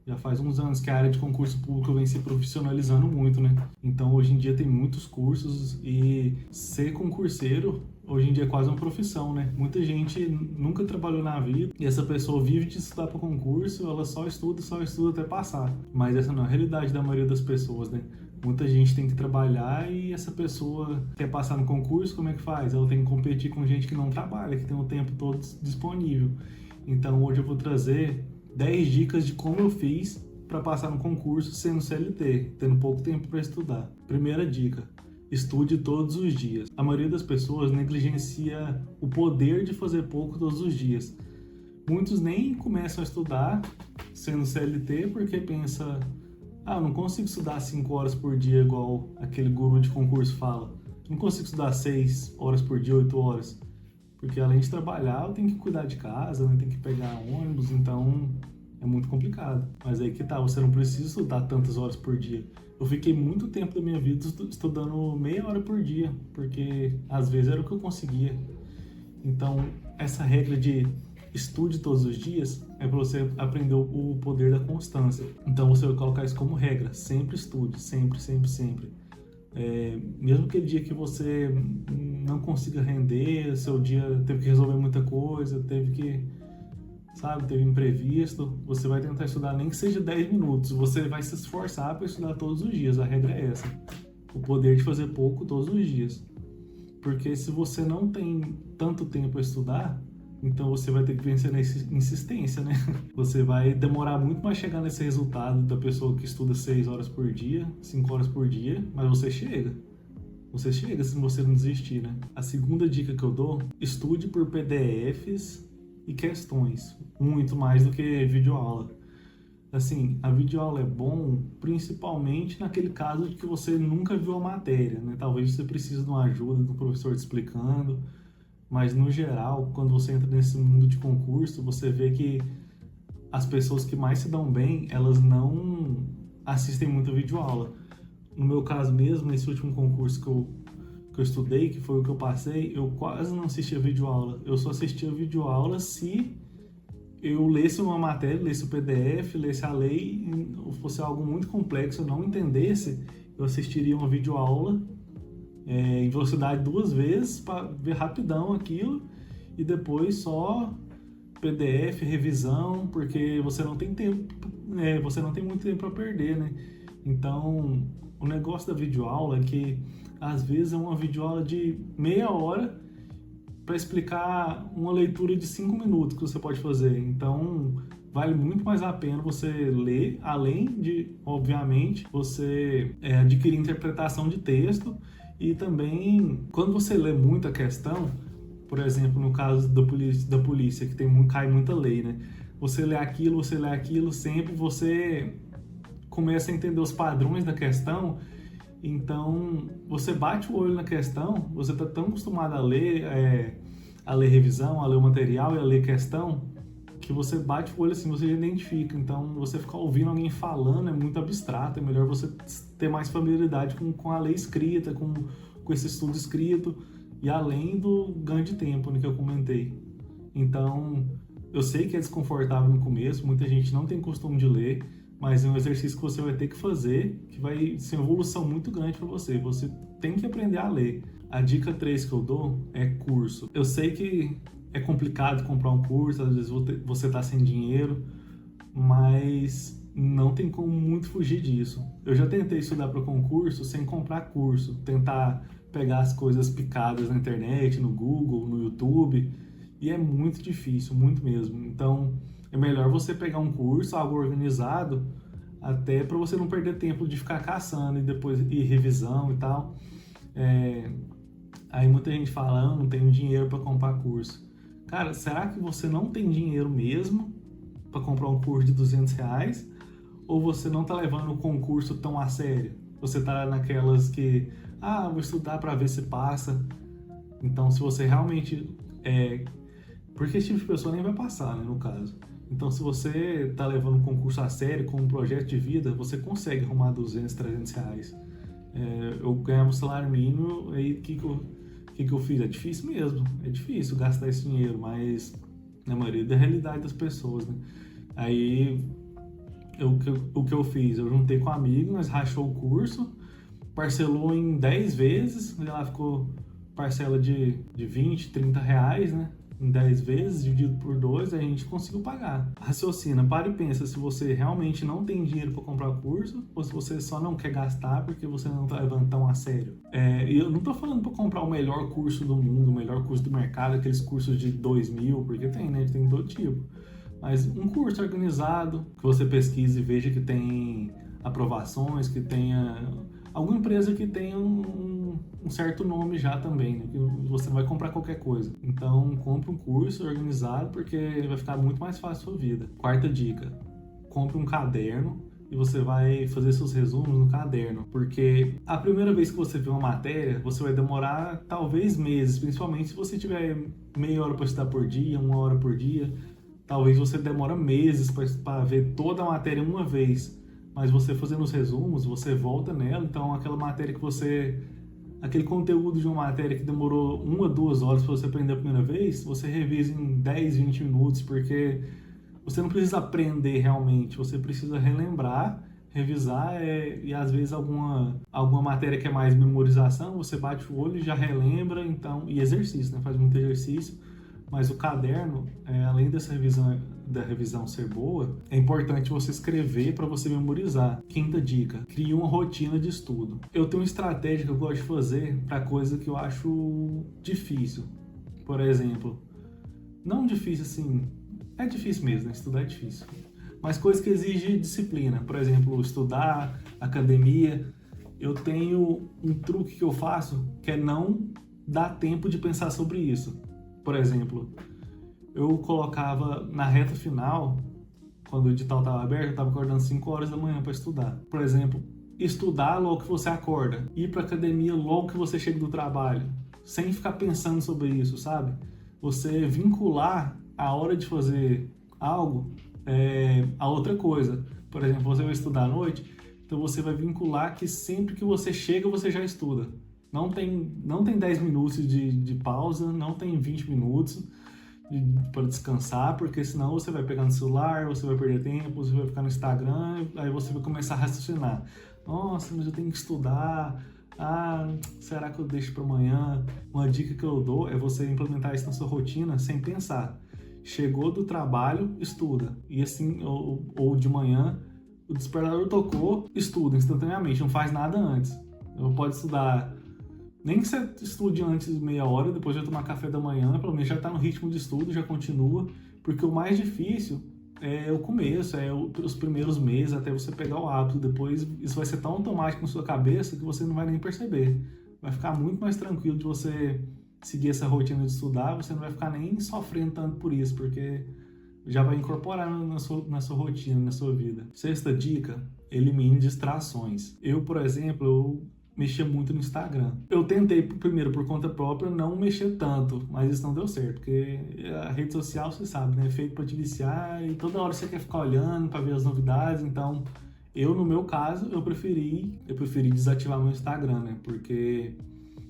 Já faz uns anos que a área de concurso público vem se profissionalizando muito, né? Então, hoje em dia tem muitos cursos e ser concurseiro, hoje em dia é quase uma profissão, né? Muita gente nunca trabalhou na vida e essa pessoa vive de estudar para concurso, ela só estuda até passar. Mas essa não é a realidade da maioria das pessoas, né? Muita gente tem que trabalhar e essa pessoa quer passar no concurso, como é que faz? Ela tem que competir com gente que não trabalha, que tem o tempo todo disponível. Então, hoje eu vou trazer 10 dicas de como eu fiz para passar no concurso sendo CLT, tendo pouco tempo para estudar. Primeira dica: estude todos os dias. A maioria das pessoas negligencia o poder de fazer pouco todos os dias. Muitos nem começam a estudar sendo CLT porque pensa: eu não consigo estudar 5 horas por dia igual aquele guru de concurso fala. Não consigo estudar 6 horas por dia, 8 horas. Porque além de trabalhar, eu tenho que cuidar de casa, né? Tenho que pegar ônibus, então é muito complicado. Mas aí que tá, você não precisa estudar tantas horas por dia. Eu fiquei muito tempo da minha vida estudando meia hora por dia, porque às vezes era o que eu conseguia. Então, essa regra de estude todos os dias é para você aprender o poder da constância. Então, você vai colocar isso como regra. Sempre estude, sempre, sempre, sempre. Mesmo aquele dia que você não consiga render, seu dia teve que resolver muita coisa, teve imprevisto, você vai tentar estudar nem que seja 10 minutos, você vai se esforçar para estudar todos os dias, a regra é essa, o poder de fazer pouco todos os dias, porque se você não tem tanto tempo para estudar, então você vai ter que vencer na insistência, né? Você vai demorar muito mais chegar nesse resultado da pessoa que estuda 6 horas por dia, 5 horas por dia, mas você chega. Você chega se você não desistir, né? A segunda dica que eu dou: estude por PDFs e questões, muito mais do que videoaula. Assim, a videoaula é bom principalmente naquele caso de que você nunca viu a matéria, né? Talvez você precise de uma ajuda do professor te explicando, mas no geral, quando você entra nesse mundo de concurso, você vê que as pessoas que mais se dão bem, elas não assistem muito videoaula. No meu caso mesmo, nesse último concurso que eu estudei, que foi o que eu passei, eu quase não assistia videoaula. Eu só assistia videoaula se eu lesse uma matéria, lesse o PDF, lesse a lei, ou fosse algo muito complexo, eu não entendesse, eu assistiria uma videoaula em velocidade 2 vezes para ver rapidão aquilo e depois só PDF, revisão, porque você não tem tempo, você não tem muito tempo para perder, né? Então, o negócio da videoaula é que às vezes é uma videoaula de meia hora para explicar uma leitura de 5 minutos que você pode fazer. Então, vale muito mais a pena você ler, além de, obviamente, você adquirir interpretação de texto. E também, quando você lê muita questão, por exemplo, no caso da polícia que cai muita lei, né? Você lê aquilo, sempre você começa a entender os padrões da questão, então você bate o olho na questão, você está tão acostumado a ler revisão, a ler o material e a ler questão, que você bate o olho assim, você identifica. Então, você ficar ouvindo alguém falando é muito abstrato, é melhor você ter mais familiaridade com a lei escrita, com esse estudo escrito, e além do ganho de tempo, né, que eu comentei. Então, eu sei que é desconfortável no começo, muita gente não tem costume de ler, mas é um exercício que você vai ter que fazer, que vai ser uma evolução muito grande para você. Você tem que aprender a ler. A dica 3 que eu dou é curso. Eu sei que é complicado comprar um curso, às vezes você está sem dinheiro, mas não tem como muito fugir disso. Eu já tentei estudar para concurso sem comprar curso, tentar pegar as coisas picadas na internet, no Google, no YouTube, e é muito difícil, muito mesmo. Então, é melhor você pegar um curso, algo organizado, até para você não perder tempo de ficar caçando e depois ir revisão e tal. Aí muita gente fala: não tenho dinheiro para comprar curso. Cara, será que você não tem dinheiro mesmo para comprar um curso de R$ 200? Ou você não está levando o concurso tão a sério? Você está naquelas que, vou estudar para ver se passa. Então, se você realmente porque esse tipo de pessoa nem vai passar, né, no caso. Então, se você está levando um concurso a sério, com um projeto de vida, você consegue arrumar R$ 200, R$ 300. Eu ganhava um salário mínimo, aí o que eu fiz? É difícil mesmo, é difícil gastar esse dinheiro, mas na maioria da realidade das pessoas, né? Aí O que eu fiz? Eu juntei com um amigo, nós rachou o curso, parcelou em 10 vezes, lá ficou parcela de 20, 30 reais, né? Em 10 vezes, dividido por 2, a gente conseguiu pagar. Raciocina, para e pensa se você realmente não tem dinheiro para comprar o curso ou se você só não quer gastar porque você não está levando tão a sério. E eu não estou falando para comprar o melhor curso do mundo, o melhor curso do mercado, aqueles cursos de 2.000, porque tem, né? Tem todo tipo. Mas um curso organizado, que você pesquise e veja que tem aprovações, que tenha alguma empresa que tenha um certo nome já também, né? Que você vai comprar qualquer coisa. Então, compre um curso organizado porque vai ficar muito mais fácil a sua vida. Quarta dica, compre um caderno e você vai fazer seus resumos no caderno, porque a primeira vez que você vê uma matéria, você vai demorar talvez meses, principalmente se você tiver meia hora para estudar por dia, 1 hora por dia, talvez você demora meses para ver toda a matéria uma vez. Mas você fazendo os resumos, você volta nela, então aquela matéria que você... Aquele conteúdo de uma matéria que demorou 1 a 2 horas para você aprender a primeira vez, você revisa em 10, 20 minutos, porque você não precisa aprender realmente, você precisa relembrar, revisar, e às vezes alguma matéria que é mais memorização, você bate o olho e já relembra, então, e exercício, né? Faz muito exercício. Mas o caderno, além da revisão ser boa, é importante você escrever para você memorizar. Quinta dica, crie uma rotina de estudo. Eu tenho uma estratégia que eu gosto de fazer para coisa que eu acho difícil. Por exemplo, não difícil assim, é difícil mesmo, né? Estudar é difícil. Mas coisas que exigem disciplina. Por exemplo, estudar, academia. Eu tenho um truque que eu faço que é não dar tempo de pensar sobre isso. Por exemplo, eu colocava na reta final, quando o edital estava aberto, eu estava acordando 5 horas da manhã para estudar. Por exemplo, estudar logo que você acorda, ir para academia logo que você chega do trabalho, sem ficar pensando sobre isso, sabe? Você vincular a hora de fazer algo a outra coisa. Por exemplo, você vai estudar à noite, então você vai vincular que sempre que você chega, você já estuda. Não tem 10 minutos de pausa, não tem 20 minutos para descansar, porque senão você vai pegar no celular, você vai perder tempo, você vai ficar no Instagram, aí você vai começar a raciocinar. Nossa, mas eu tenho que estudar. Será que eu deixo para amanhã? Uma dica que eu dou é você implementar isso na sua rotina sem pensar. Chegou do trabalho, estuda. E assim, ou de manhã, o despertador tocou, estuda instantaneamente, não faz nada antes. Pode estudar. Nem que você estude antes de meia hora, depois de tomar café da manhã, pelo menos já está no ritmo de estudo, já continua, porque o mais difícil é o começo, os primeiros meses até você pegar o hábito, depois isso vai ser tão automático na sua cabeça que você não vai nem perceber. Vai ficar muito mais tranquilo de você seguir essa rotina de estudar, você não vai ficar nem sofrendo tanto por isso, porque já vai incorporar na sua rotina, na sua vida. Sexta dica, elimine distrações. Eu, por exemplo, mexia muito no Instagram. Eu tentei, primeiro, por conta própria, não mexer tanto, mas isso não deu certo, porque a rede social, você sabe, né, é feito para te viciar e toda hora você quer ficar olhando para ver as novidades, então no meu caso, eu preferi desativar meu Instagram, né, porque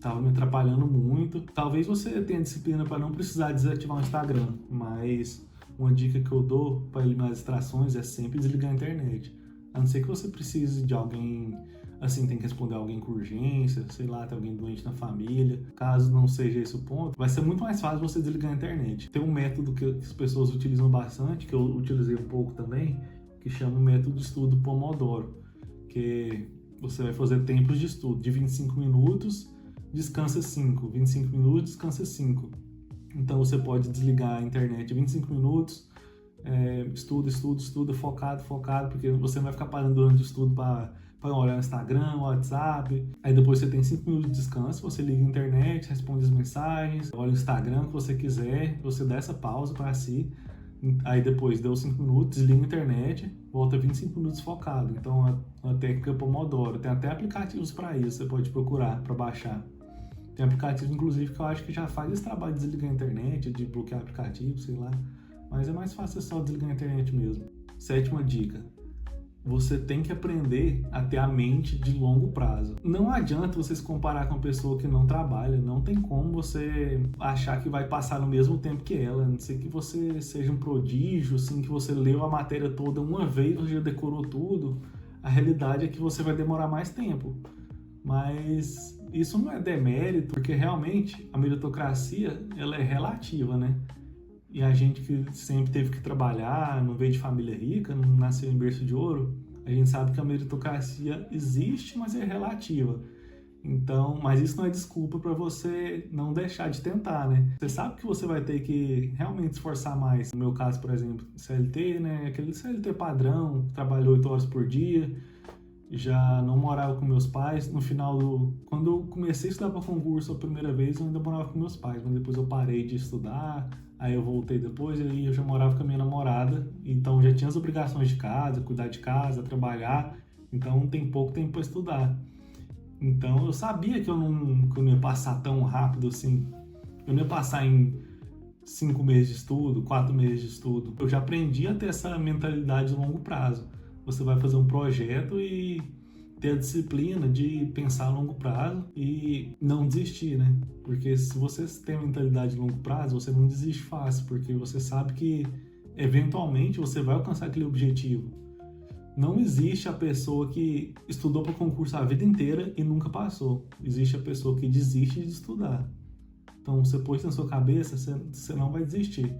tava me atrapalhando muito. Talvez você tenha disciplina para não precisar desativar o Instagram, mas uma dica que eu dou para eliminar as distrações é sempre desligar a internet. A não ser que você precise de alguém, assim, tem que responder alguém com urgência, sei lá, tem alguém doente na família. Caso não seja esse o ponto, vai ser muito mais fácil você desligar a internet. Tem um método que as pessoas utilizam bastante, que eu utilizei um pouco também, que chama o método de estudo Pomodoro, que você vai fazer tempos de estudo de 25 minutos, descansa 5, 25 minutos, descansa 5. Então você pode desligar a internet 25 minutos, estuda, focado, porque você não vai ficar parando durante o estudo para olhar no Instagram, WhatsApp. Aí depois você tem 5 minutos de descanso, você liga a internet, responde as mensagens, olha o Instagram que você quiser, você dá essa pausa para si. Aí depois deu 5 minutos, desliga a internet, volta 25 minutos focado. Então a técnica Pomodoro, tem até aplicativos para isso, você pode procurar para baixar. Tem aplicativo, inclusive, que eu acho que já faz esse trabalho de desligar a internet, de bloquear aplicativo, sei lá. Mas é mais fácil só desligar a internet mesmo. Sétima dica. você tem que aprender a ter a mente de longo prazo. Não adianta você se comparar com uma pessoa que não trabalha, não tem como você achar que vai passar no mesmo tempo que ela, a não ser que você seja um prodígio, assim, que você leu a matéria toda uma vez, você já decorou tudo. A realidade é que você vai demorar mais tempo. Mas isso não é demérito, porque realmente a meritocracia, ela é relativa, né? E a gente que sempre teve que trabalhar, não veio de família rica, não nasceu em berço de ouro, a gente sabe que a meritocracia existe, mas é relativa. Então, mas isso não é desculpa para você não deixar de tentar, né? Você sabe que você vai ter que realmente esforçar mais. No meu caso, por exemplo, CLT, né? Aquele CLT padrão, trabalhou 8 horas por dia, já não morava com meus pais. No final quando eu comecei a estudar para concurso a primeira vez, eu ainda morava com meus pais, mas depois eu parei de estudar, aí eu voltei depois, e aí eu já morava com a minha namorada, então já tinha as obrigações de casa, cuidar de casa, trabalhar, então tem pouco tempo para estudar. Então eu sabia que eu não ia passar tão rápido assim, eu não ia passar em 5 meses de estudo, 4 meses de estudo. Eu já aprendi a ter essa mentalidade de longo prazo. Você vai fazer um projeto e ter a disciplina de pensar a longo prazo e não desistir, né? Porque se você tem a mentalidade de longo prazo, você não desiste fácil, porque você sabe que eventualmente você vai alcançar aquele objetivo. Não existe a pessoa que estudou para concurso a vida inteira e nunca passou. Existe a pessoa que desiste de estudar. Então, você pôs na sua cabeça, você não vai desistir.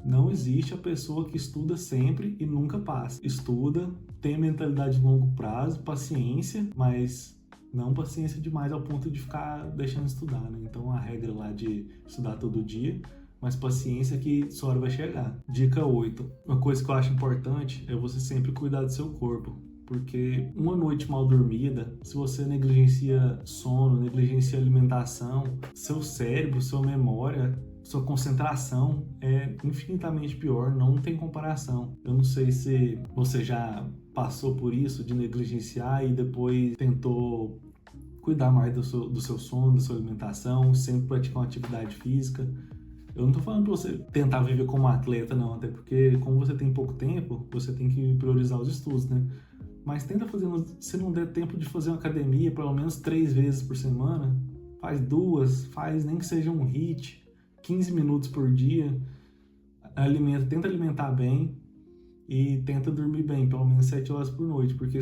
Não existe a pessoa que estuda sempre e nunca passa. Estuda, tem mentalidade de longo prazo, paciência, mas não paciência demais ao ponto de ficar deixando de estudar, né? Então, a regra lá de estudar todo dia, mas paciência que sua hora vai chegar. Dica 8. Uma coisa que eu acho importante é você sempre cuidar do seu corpo. Porque uma noite mal dormida, se você negligencia sono, negligencia alimentação, seu cérebro, sua memória, sua concentração é infinitamente pior, não tem comparação. Eu não sei se você já passou por isso de negligenciar e depois tentou cuidar mais do seu sono, da sua alimentação, sempre praticar uma atividade física. Eu não tô falando pra você tentar viver como atleta, não, até porque como você tem pouco tempo, você tem que priorizar os estudos, né? Mas tenta fazer, se não der tempo de fazer uma academia pelo menos 3 vezes por semana, faz 2, faz nem que seja um HIIT, 15 minutos por dia, tenta alimentar bem e tenta dormir bem, pelo menos 7 horas por noite, porque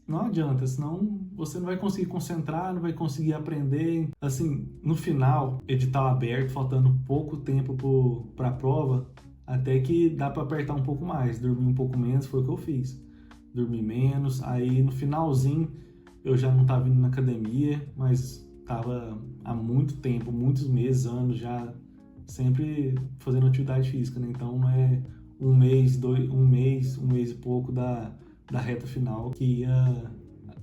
não adianta, senão você não vai conseguir concentrar, não vai conseguir aprender. Assim, no final, edital aberto, faltando pouco tempo para a prova, até que dá para apertar um pouco mais, dormir um pouco menos, foi o que eu fiz. Dormir menos, aí no finalzinho eu já não estava indo na academia, mas estava há muito tempo, muitos meses, anos já, sempre fazendo atividade física, né? Então não é um mês, um mês e pouco da reta final que ia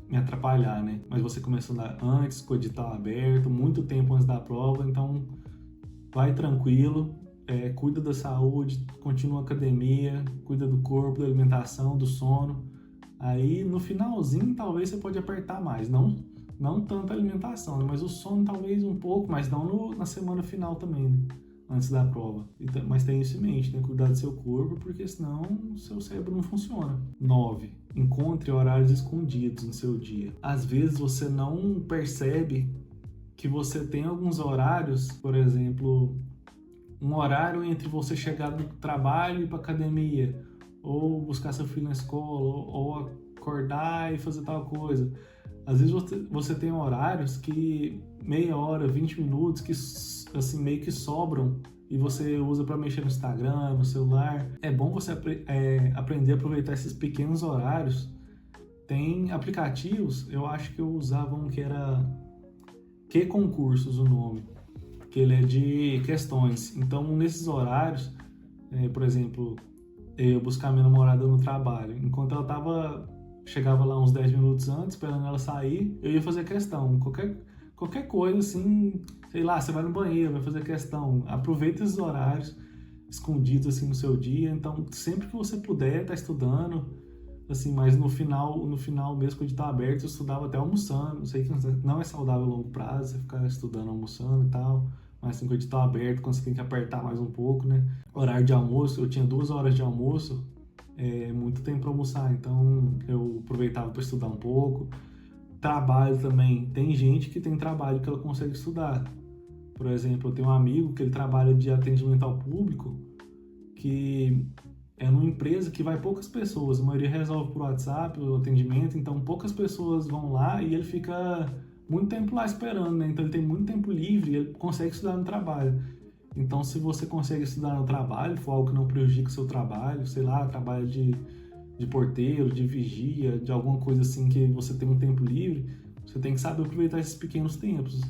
me atrapalhar, né? Mas você começando antes, com o edital aberto, muito tempo antes da prova, então vai tranquilo, cuida da saúde, continua a academia, cuida do corpo, da alimentação, do sono. Aí no finalzinho talvez você pode apertar mais, não tanto a alimentação, né? Mas o sono talvez um pouco, mas não na semana final também, né? Antes da prova. Mas tenha isso em mente, né? Cuidar do seu corpo, porque senão o seu cérebro não funciona. 9. Encontre horários escondidos no seu dia. Às vezes você não percebe que você tem alguns horários, por exemplo, um horário entre você chegar do trabalho e ir para academia, ou buscar seu filho na escola, ou acordar e fazer tal coisa. Às vezes você tem horários que meia hora, 20 minutos, que assim meio que sobram e você usa para mexer no Instagram, no celular. É bom você aprender a aproveitar esses pequenos horários. Tem aplicativos, eu acho que eu usava um que era Que Concursos o nome, que ele é de questões. Então, nesses horários, por exemplo, eu buscar minha namorada no trabalho, enquanto ela chegava lá uns 10 minutos antes, esperando ela sair, eu ia fazer questão. Qualquer coisa assim, sei lá, você vai no banheiro, vai fazer questão. Aproveita esses horários escondidos assim no seu dia. Então, sempre que você puder, tá estudando, assim, mas no final mesmo, quando tá aberto, eu estudava até almoçando. Sei que não é saudável a longo prazo, você ficar estudando, almoçando e tal. Mas assim, quando tá aberto, quando você tem que apertar mais um pouco, né? Horário de almoço, eu tinha 2 horas de almoço, muito tempo para almoçar, então eu aproveitava para estudar um pouco. Trabalho também, tem gente que tem trabalho que ela consegue estudar. Por exemplo, eu tenho um amigo que ele trabalha de atendimento ao público, que é numa empresa que vai poucas pessoas, a maioria resolve por WhatsApp o atendimento, então poucas pessoas vão lá e ele fica muito tempo lá esperando, né? Então ele tem muito tempo livre e ele consegue estudar no trabalho. Então, se você consegue estudar no trabalho, for algo que não prejudique o seu trabalho, sei lá, trabalho de porteiro, de vigia, de alguma coisa assim que você tem um tempo livre, você tem que saber aproveitar esses pequenos tempos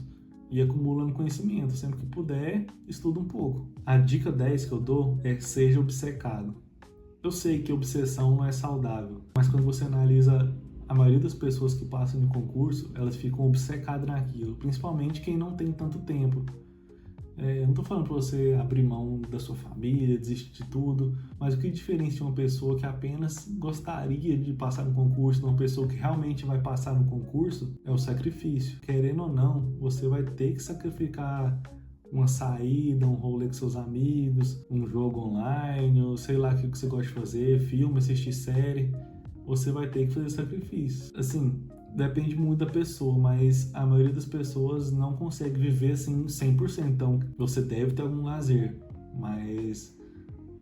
e acumulando conhecimento. Sempre que puder, estuda um pouco. A dica 10 que eu dou é: seja obcecado. Eu sei que obsessão não é saudável, mas quando você analisa a maioria das pessoas que passam no concurso, elas ficam obcecadas naquilo, principalmente quem não tem tanto tempo. Eu não tô falando pra você abrir mão da sua família, desistir de tudo, mas o que diferencia uma pessoa que apenas gostaria de passar no concurso de uma pessoa que realmente vai passar no concurso é o sacrifício. Querendo ou não, você vai ter que sacrificar uma saída, um rolê com seus amigos, um jogo online, ou sei lá o que você gosta de fazer, filme, assistir série. Você vai ter que fazer sacrifícios. Assim, depende muito da pessoa, mas a maioria das pessoas não consegue viver assim 100%. Então, você deve ter algum lazer, mas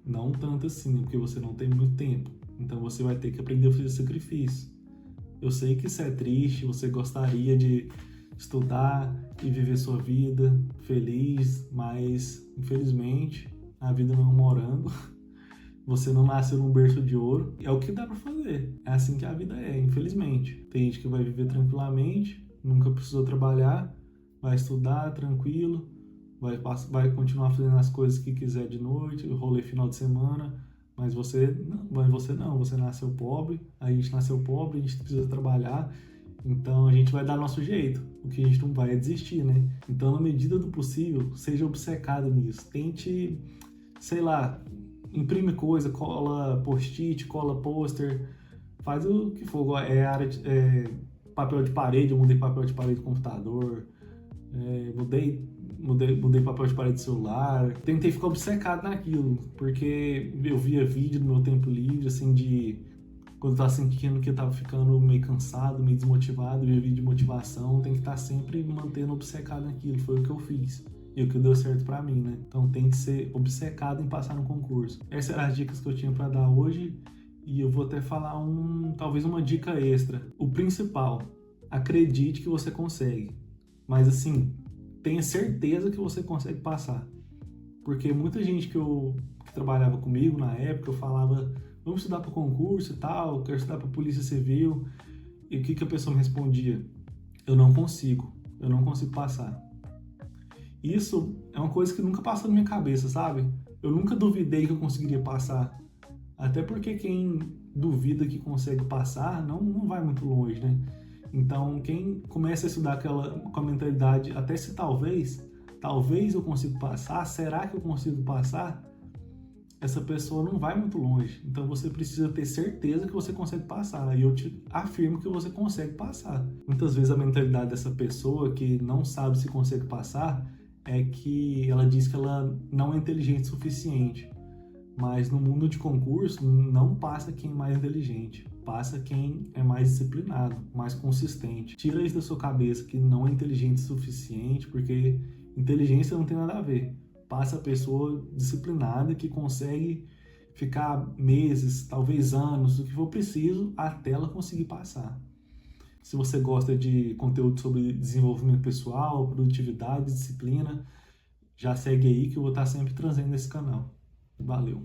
não tanto assim, porque você não tem muito tempo. Então, você vai ter que aprender a fazer sacrifício. Eu sei que isso é triste, você gostaria de estudar e viver sua vida feliz, mas infelizmente a vida não é um morango. Você não nasceu num berço de ouro. É o que dá pra fazer. É assim que a vida é, infelizmente. Tem gente que vai viver tranquilamente, nunca precisou trabalhar, vai estudar tranquilo, vai continuar fazendo as coisas que quiser de noite, rolê final de semana, mas você não, você nasceu pobre, a gente nasceu pobre, a gente precisa trabalhar, então a gente vai dar nosso jeito. O que a gente não vai é desistir, né? Então, na medida do possível, seja obcecado nisso. Tente, sei lá, imprime coisa, cola post-it, cola pôster, faz o que for. Papel de parede, eu mudei papel de parede do computador, mudei papel de parede do celular. Tentei ficar obcecado naquilo, porque eu via vídeo no meu tempo livre, assim, quando eu tava sentindo que eu tava ficando meio cansado, meio desmotivado, via vídeo de motivação, tem que estar sempre mantendo obcecado naquilo. Foi o que eu fiz. E o que deu certo pra mim, né? Então tem que ser obcecado em passar no concurso. Essas eram as dicas que eu tinha pra dar hoje. E eu vou até falar talvez uma dica extra. O principal, acredite que você consegue. Mas assim, tenha certeza que você consegue passar. Porque muita gente que trabalhava comigo na época, eu falava: vamos estudar para concurso e tal, quero estudar para Polícia Civil. E o que a pessoa me respondia? Eu não consigo passar. Isso é uma coisa que nunca passou na minha cabeça, sabe? Eu nunca duvidei que eu conseguiria passar. Até porque quem duvida que consegue passar não vai muito longe, né? Então, quem começa a estudar com a mentalidade, até se talvez eu consiga passar, será que eu consigo passar? Essa pessoa não vai muito longe. Então, você precisa ter certeza que você consegue passar. E eu te afirmo que você consegue passar. Muitas vezes a mentalidade dessa pessoa que não sabe se consegue passar é que ela diz que ela não é inteligente o suficiente. Mas no mundo de concurso, não passa quem é mais inteligente. Passa quem é mais disciplinado, mais consistente. Tira isso da sua cabeça que não é inteligente o suficiente, porque inteligência não tem nada a ver. Passa a pessoa disciplinada que consegue ficar meses, talvez anos, o que for preciso, até ela conseguir passar. Se você gosta de conteúdo sobre desenvolvimento pessoal, produtividade, disciplina, já segue aí que eu vou estar sempre trazendo nesse canal. Valeu!